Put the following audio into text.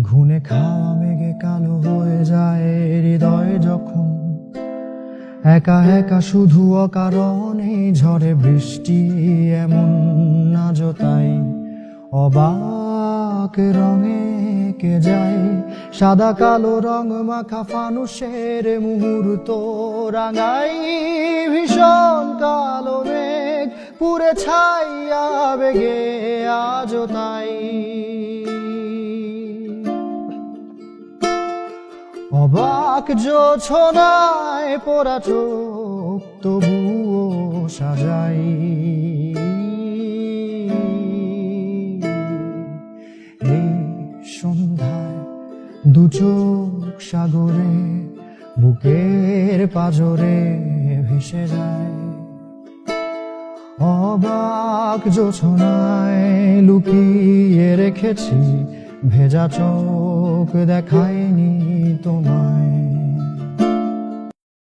ঘুনে খাওয়া মেঘে কালো হয়ে যায় হৃদয় যখন একা একা শুধু অকারণে ঝরে বৃষ্টি এমন নাজো তাই অবাক রঙে কে যায় সাদা কালো রং মাখা ফানুষের মুহূর্ত রাঙাই ভীষণ কালো মেঘ পুরে ছাইয়া বেগে আজও তাই অবাক জোছনায় পোড়া চোখ তবুও সাজাই এই সন্ধ্যায় দু চোখ সাগরে বুকের পাজরে ভেসে যায় অবাক জোছনায় লুকিয়ে রেখেছি ভেজা চোখ দেখায়নি তোমায়